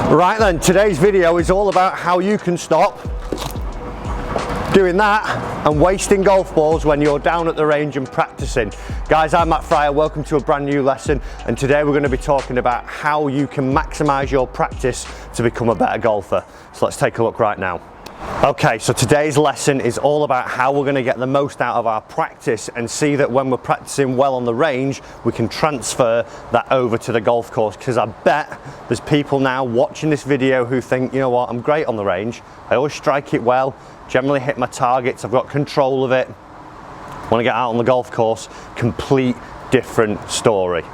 Right then, today's video is all about how you can stop doing that and wasting golf balls when you're down at the range and practicing. Guys, I'm Matt Fryer, welcome to a brand new lesson, and today we're going to be talking about how you can maximise your practice to become a better golfer. So let's take a look right now. Okay, so today's lesson is all about how we're going to get the most out of our practice and see that when we're practicing well on the range, we can transfer that over to the golf course, because I bet there's people now watching this video who think, you know what, I'm great on the range, I always strike it well, generally hit my targets, I've got control of it. When I get out on the golf course, complete different story.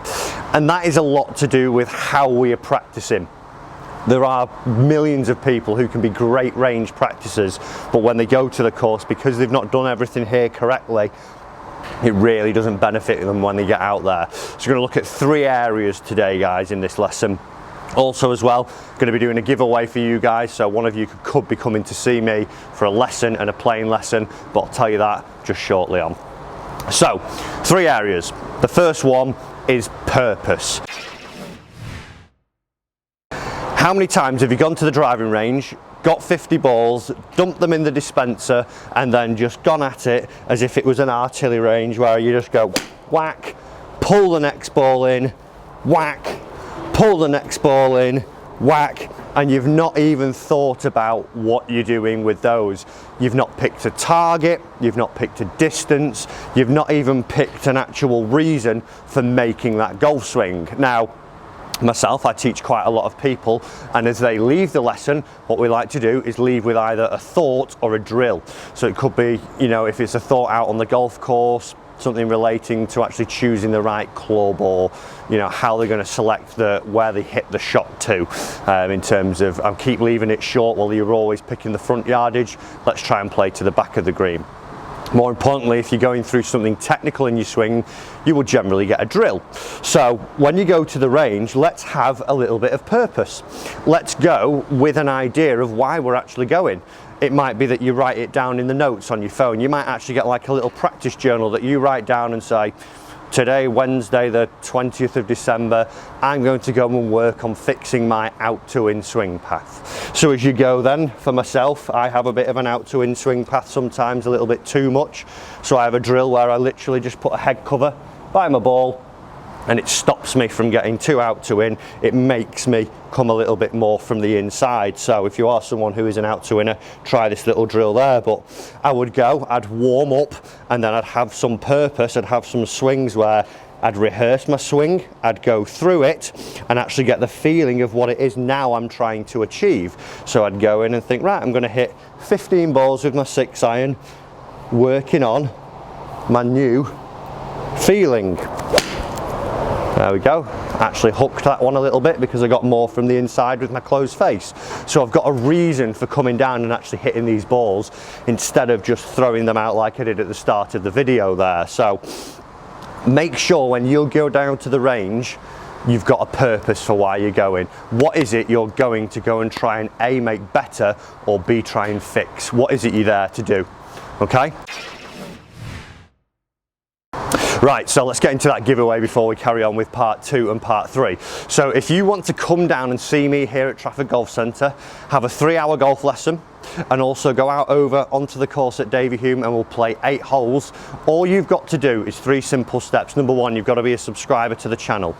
And that is a lot to do with how we are practicing. There are millions of people who can be great range practicers, but when they go to the course, because they've not done everything here correctly, it really doesn't benefit them when they get out there. So we're going to look at 3 areas today, guys, in this lesson. Also as well, going to be doing a giveaway for you guys, so one of you could be coming to see me for a lesson and a playing lesson, but I'll tell you that just shortly on. So, 3 areas. The first one is purpose. How many times have you gone to the driving range, got 50 balls, dumped them in the dispenser, and then just gone at it as if it was an artillery range where you just go whack, pull the next ball in, whack, pull the next ball in, whack, and you've not even thought about what you're doing with those. You've not picked a target, you've not picked a distance, you've not even picked an actual reason for making that golf swing. Now, myself, I teach quite a lot of people, and as they leave the lesson, what we like to do is leave with either a thought or a drill. So it could be, you know, if it's a thought out on the golf course, something relating to actually choosing the right club, or you know, how they're going to select where they hit the shot to, in terms of I'll keep leaving it short while you're always picking the front yardage, let's try and play to the back of the green. More importantly, if you're going through something technical in your swing, you will generally get a drill. So when you go to the range, let's have a little bit of purpose. Let's go with an idea of why we're actually going. It might be that you write it down in the notes on your phone. You might actually get like a little practice journal that you write down and say, today, Wednesday, the 20th of December, I'm going to go and work on fixing my out to in swing path. So as you go then, for myself, I have a bit of an out to in swing path, sometimes a little bit too much. So I have a drill where I literally just put a head cover by my ball, and it stops me from getting too out to in. It makes me come a little bit more from the inside. So if you are someone who is an out to inner, try this little drill there. But I would go, I'd warm up, and then I'd have some purpose. I'd have some swings where I'd rehearse my swing, I'd go through it and actually get the feeling of what it is now I'm trying to achieve. So I'd go in and think, right, I'm going to hit 15 balls with my 6 iron, working on my new feeling. There we go. Actually hooked that one a little bit because I got more from the inside with my closed face. So I've got a reason for coming down and actually hitting these balls instead of just throwing them out like I did at the start of the video there. So make sure when you go down to the range, you've got a purpose for why you're going. What is it you're going to go and try and A, make better, or B, try and fix? What is it you're there to do? Okay? Right, so let's get into that giveaway before we carry on with part 2 and part 3. So if you want to come down and see me here at Trafford Golf Centre, have a 3-hour golf lesson, and also go out over onto the course at Davyhulme and we'll play 8 holes. All you've got to do is 3 simple steps. Number 1, you've got to be a subscriber to the channel.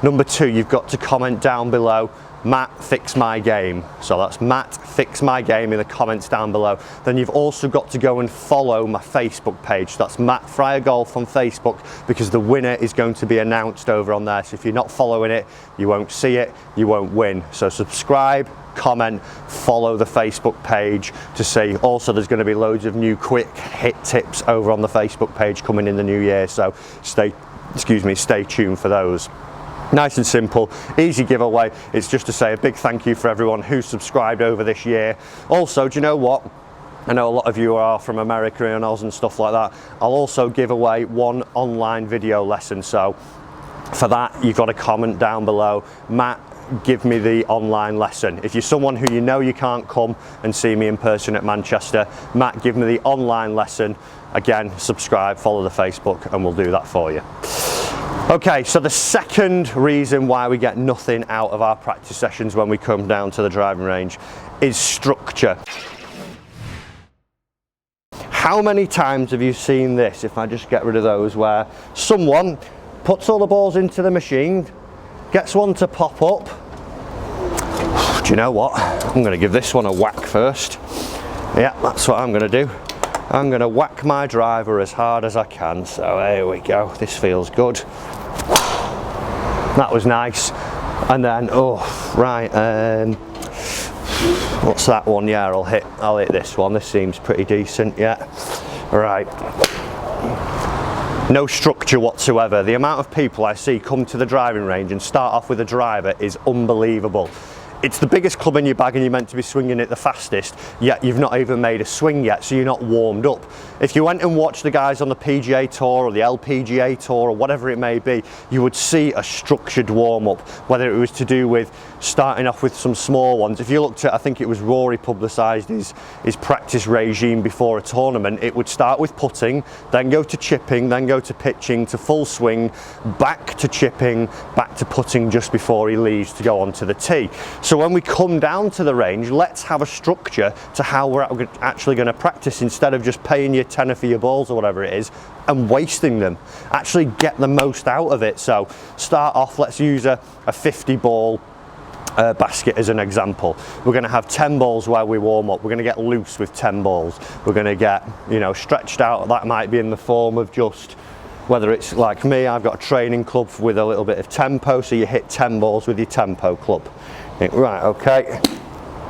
Number 2, you've got to comment down below, Matt, fix my game. So that's Matt, fix my game in the comments down below. Then you've also got to go and follow my Facebook page. So that's Matt Fryer Golf on Facebook, because the winner is going to be announced over on there. So if you're not following it, you won't see it, you won't win. So subscribe, comment, follow the Facebook page to see. Also, there's going to be loads of new quick hit tips over on the Facebook page coming in the new year. So stay tuned for those. Nice and simple, easy giveaway. It's just to say a big thank you for everyone who subscribed over this year. Also, do you know what? I know a lot of you are from America and Oz and stuff like that. I'll also give away 1 online video lesson. So for that, you've got to comment down below, Matt, give me the online lesson. If you're someone who you know you can't come and see me in person at Manchester, Matt, give me the online lesson. Again, subscribe, follow the Facebook, and we'll do that for you. Okay, so the second reason why we get nothing out of our practice sessions when we come down to the driving range is structure. How many times have you seen this, if I just get rid of those, where someone puts all the balls into the machine, gets one to pop up. Do you know what? I'm going to give this one a whack first. Yeah, that's what I'm going to do. I'm going to whack my driver as hard as I can. So there we go. This feels good. That was nice. And then, oh, right. What's that one? Yeah, I'll hit this one. This seems pretty decent. Yeah. Right. No structure whatsoever. The amount of people I see come to the driving range and start off with a driver is unbelievable. It's the biggest club in your bag and you're meant to be swinging it the fastest, yet you've not even made a swing yet, so you're not warmed up. If you went and watched the guys on the PGA Tour or the LPGA Tour or whatever it may be, you would see a structured warm-up, whether it was to do with starting off with some small ones. If you looked at, I think it was Rory publicised his practice regime before a tournament, it would start with putting, then go to chipping, then go to pitching, to full swing, back to chipping, back to putting just before he leaves to go onto the tee. So when we come down to the range, let's have a structure to how we're actually going to practice, instead of just paying your tenner for your balls or whatever it is and wasting them. Actually get the most out of it. So start off, let's use a 50 ball basket as an example. We're going to have 10 balls where we warm up. We're going to get loose with 10 balls. We're going to get, you know, stretched out. That might be in the form of just, whether it's like me, I've got a training club with a little bit of tempo, so you hit 10 balls with your tempo club. Right, okay,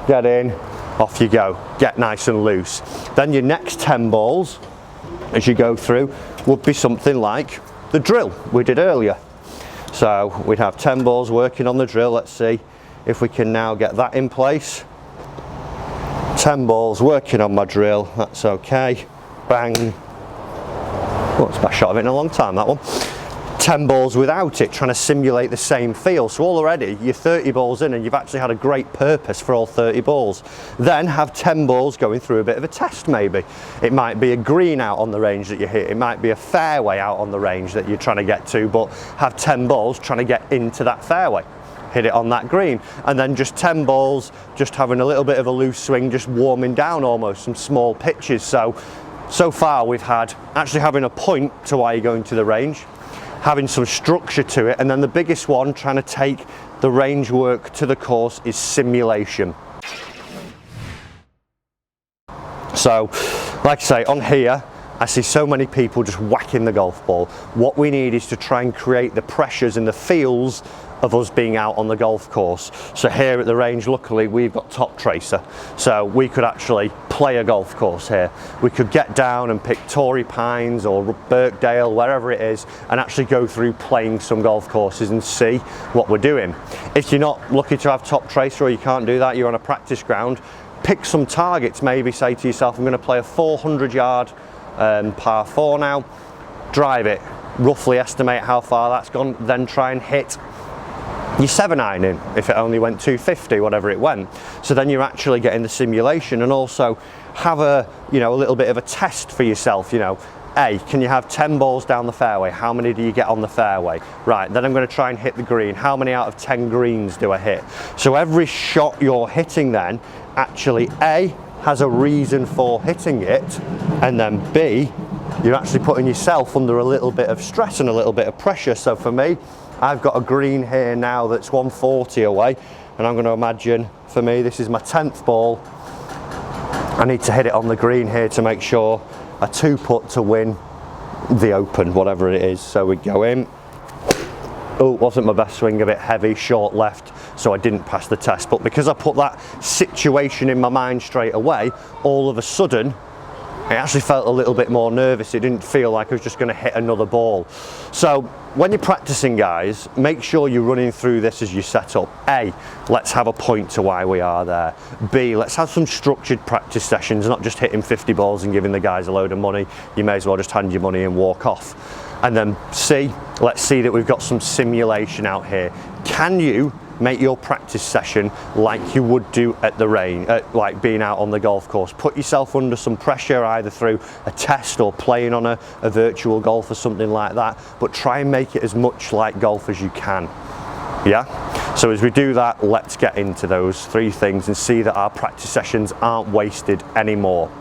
get in, off you go, get nice and loose. Then your next 10 balls, as you go through, would be something like the drill we did earlier. So we'd have 10 balls working on the drill. Let's see if we can now get that in place. 10 balls working on my drill, that's okay. Bang. Oh, it's the best shot of it in a long time, that one. 10 balls without it, trying to simulate the same feel. So already you're 30 balls in and you've actually had a great purpose for all 30 balls. Then have 10 balls going through a bit of a test maybe. It might be a green out on the range that you hit. It might be a fairway out on the range that you're trying to get to, but have 10 balls trying to get into that fairway. Hit it on that green, and then just 10 balls, just having a little bit of a loose swing, just warming down almost, some small pitches. So far we've had actually having a point to why you're going to the range, having some structure to it, and then the biggest one, trying to take the range work to the course, is simulation. So, like I say, on here, I see so many people just whacking the golf ball. What we need is to try and create the pressures and the feels of us being out on the golf course. So here at the range, luckily we've got Top Tracer, so we could actually play a golf course here. We could get down and pick Torrey Pines or Birkdale, wherever it is, and actually go through playing some golf courses and see what we're doing. If you're not lucky to have Top Tracer, or you can't do that, you're on a practice ground, pick some targets. Maybe say to yourself, I'm going to play a 400 yard par 4 now, drive it, roughly estimate how far that's gone, then try and hit your 7-iron in, if it only went 250, whatever it went. So then you're actually getting the simulation, and also have a, you know, a little bit of a test for yourself. You know, can you have 10 balls down the fairway? How many do you get on the fairway? Right, then I'm going to try and hit the green. How many out of 10 greens do I hit? So every shot you're hitting then actually A, has a reason for hitting it, and then B, you're actually putting yourself under a little bit of stress and a little bit of pressure. So for me, I've got a green here now that's 140 away, and I'm going to imagine, for me, this is my 10th ball. I need to hit it on the green here to make sure a 2-putt to win the Open, whatever it is. So we go in. Oh, wasn't my best swing, a bit heavy, short left, so I didn't pass the test. But because I put that situation in my mind straight away, all of a sudden I actually felt a little bit more nervous. It didn't feel like I was just going to hit another ball. So when you're practicing, guys, make sure you're running through this as you set up. A, let's have a point to why we are there. B, let's have some structured practice sessions, not just hitting 50 balls and giving the guys a load of money. You may as well just hand your money and walk off. And then C, let's see that we've got some simulation out here. Can you make your practice session like you would do at the range, like being out on the golf course. Put yourself under some pressure, either through a test or playing on a virtual golf or something like that, but try and make it as much like golf as you can. Yeah? So as we do that, let's get into those 3 things and see that our practice sessions aren't wasted anymore.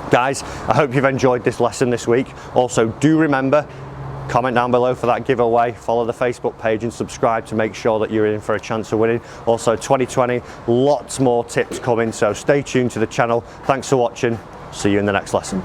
Guys, I hope you've enjoyed this lesson this week. Also, do remember, comment down below for that giveaway, follow the Facebook page and subscribe to make sure that you're in for a chance of winning. Also 2020, lots more tips coming, so stay tuned to the channel. Thanks for watching, see you in the next lesson.